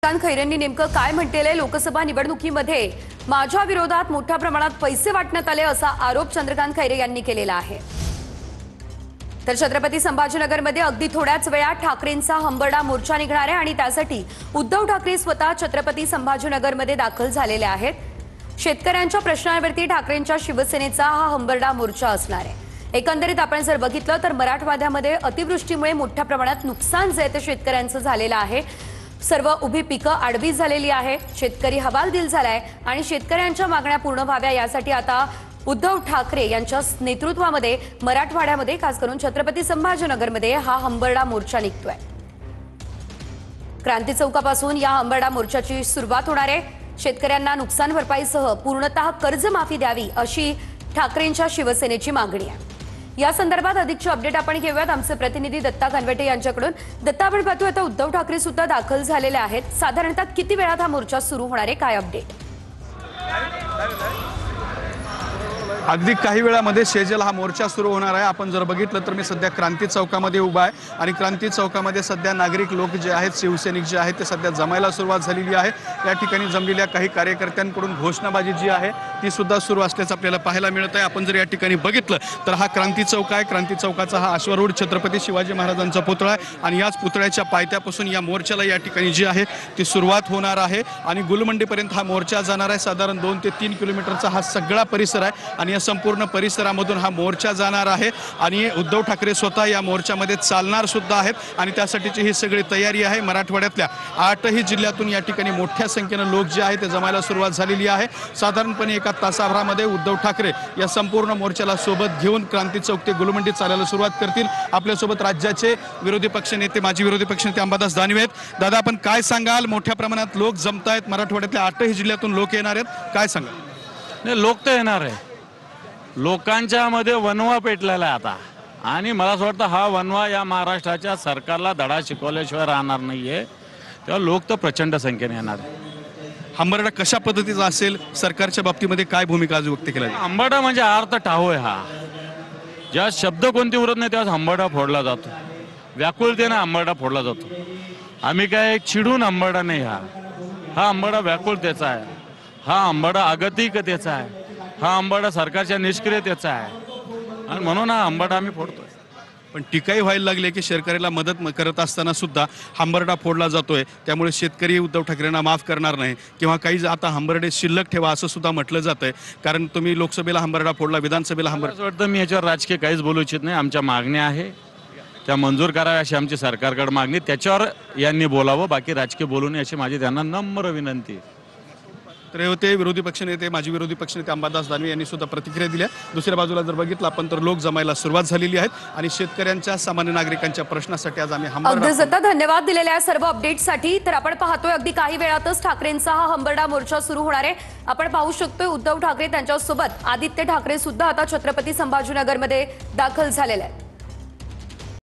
चंद्रकांत खैरेंनी नेमकं काय म्हटलेलं लोकसभा निवडणुकीमध्ये माझ्या विरोधात मोठ्या प्रमाणात पैसे वाटण्यात आले असा आरोप चंद्रकांत खैरे यांनी केलेला आहे। तर छत्रपती संभाजीनगरमध्ये अगदी थोड्याच वेळात ठाकरेंचा हंबरडा मोर्चा निघणार आहे आणि त्यासाठी उद्धव ठाकरे स्वतः छत्रपती संभाजीनगरमध्ये दाखल झालेले आहेत। शेतकऱ्यांच्या प्रश्नांवरती ठाकरेंच्या शिवसेनेचा हा हंबरडा मोर्चा असणार आहे। एकंदरीत आपण जर बघितलं तर मराठवाड्यामध्ये अतिवृष्टीमुळे मोठ्या प्रमाणात नुकसान जे ते शेतकऱ्यांचं झालेलं आहे। सर्व उभी पिकं आडवी झालेली आहे, शेतकरी हवालदिल झालाय आणि शेतकऱ्यांच्या मागण्या पूर्ण व्हाव्या यासाठी आता उद्धव ठाकरे यांच्या नेतृत्वामध्ये मराठवाड्यामध्ये खास करून छत्रपती संभाजीनगरमध्ये हा हंबरडा मोर्चा निघतोय। क्रांती चौकापासून या हंबरडा मोर्चाची सुरुवात होणार आहे। शेतकऱ्यांना नुकसान भरपाईसह पूर्णतः कर्जमाफी द्यावी अशी ठाकरेंच्या शिवसेनेची मागणी आहे। या संदर्भात अधिकची अपडेट आपण घेऊयात आमचे प्रतिनिधी दत्ता कानवटे यांच्याकडून। दत्ता, आपण पाहतोय आता उद्धव ठाकरे सुद्धा दाखल झालेले आहेत। साधारणतः किती वेळात हा मोर्चा सुरू होणार आहे, काय अपडेट? अगदी काही वेळामध्ये शेजेल हा मोर्चा सुरू होणार आहे। आपण जर बघितलं तर मी सध्या क्रांती चौकामध्ये उभा आहे आणि क्रांती चौकामध्ये सध्या नागरिक लोक जे आहेत, शिवसैनिक जे आहेत ते सध्या जमायला सुरुवात झालेली आहे। या ठिकाणी जमलेल्या काही कार्यकर्त्यांकडून घोषणाबाजी जी आहे ती सुद्धा सुरू असल्याचं आपल्याला पाहायला मिळत आहे। आपण जर या ठिकाणी बघितलं तर हा क्रांती चौक आहे। क्रांती चौकाचा हा अश्वारूढ छत्रपती शिवाजी महाराजांचा पुतळा आहे आणि याच पुतळ्याच्या पायथ्यापासून या मोर्चाला या ठिकाणी जी आहे ती सुरुवात होणार आहे आणि गुलमंडीपर्यंत हा मोर्चा जाणार आहे। साधारण 2 ते 3 किलोमीटरचा हा सगळा परिसर आहे आणि या संपूर्ण परिसरामधून हा मोर्चा जाणार आहे आणि उद्धव ठाकरे स्वतः या मोर्चामध्ये चालणार सुद्धा आहेत आणि त्यासाठीची ही सगळी तयारी आहे। मराठवाड्यातल्या 8ही जिल्ह्यातून या ठिकाणी मोठ्या संख्येने लोक जे आहेत ते जमायला सुरुवात झालेली आहे। साधारणपणे एका तासाभरामध्ये उद्धव ठाकरे या संपूर्ण मोर्चाला सोबत घेऊन क्रांती चौक ते गुलमंडी चालायला सुरुवात करतील। आपल्यासोबत राज्याचे विरोधी पक्षनेते, माजी विरोधी पक्षनेते अंबादास दानवे आहेत। दादा, आपण काय सांगाल? मोठ्या प्रमाणात लोक जमतायत, मराठवाड्यातल्या 8ही जिल्ह्यातून लोक येणार आहेत, काय सांगाल? नाही, लोक तर येणार आहे। लोकांच्या मध्ये वनवा पेटलेला आहे आता आणि मला असं वाटतं हा वनवा या महाराष्ट्राच्या सरकारला धडा शिकवल्याशिवाय राहणार नाहीये। तेव्हा लोक तर प्रचंड संख्येने येणार आहे। हंबरडा कशा पद्धतीचा असेल, सरकारच्या बाबतीमध्ये काय भूमिका आज व्यक्त केली? हंबरडा म्हणजे अर्थ टाहो आहे हा। जेव्हा शब्द कोणते उरत नाही तेव्हा हंबरडा फोडला जातो, व्याकुळतेने हंबरडा फोडला जातो। आम्ही काय चिडून हंबरडा नाही, हा हंबरडा व्याकुळतेचा आहे, हा हंबरडा अगतिकतेचा आहे, हा हंबरडा सरकारच्या निष्क्रियतेचा आहे आणि म्हणून हा हंबरडा आम्ही फोडतोय। पण टीकाही व्हायला लागले की शेतकऱ्याला मदत करत असताना सुद्धा हंबरडा फोडला जातोय, त्यामुळे शेतकरी उद्धव ठाकरेंना माफ करणार नाही किंवा काही आता हंबरडे शिल्लक ठेवा असं सुद्धा म्हटलं जातंय। कारण तुम्ही लोकसभेला हंबरडा फोडला, विधानसभेला हंबरडा, असं वाटतं मी याच्यावर राजकीय काहीच बोलू इच्छित नाही। आमच्या मागण्या आहे त्या मंजूर कराव्या अशी आमची सरकारकडे मागणी, त्याच्यावर यांनी बोलावं, बाकी राजकीय बोलू नये अशी माझी त्यांना नम्र विनंती आहे। तर हे होते विरोधी पक्षनेते, माजी विरोधी पक्षनेते अंबादास दानवे यांनी सुद्धा प्रतिक्रिया दिल्या। दुसऱ्या बाजूला जर बघितलं आपण तर लोक जमायला सुरुवात झालेली आहेत आणि शेतकऱ्यांच्या, सामान्य नागरिकांच्या प्रश्नासाठी आज आम्ही हंबरडा धन्यवाद दिलेल्या सर्व अपडेटसाठी। तर आपण पाहतोय अगदी काही वेळातच ठाकरेंचा हा हंबरडा मोर्चा सुरू होणार आहे। आपण पाहू शकतोय उद्धव ठाकरे त्यांच्यासोबत आदित्य ठाकरे सुद्धा आता छत्रपती संभाजीनगरमध्ये दाखल झालेले आहेत।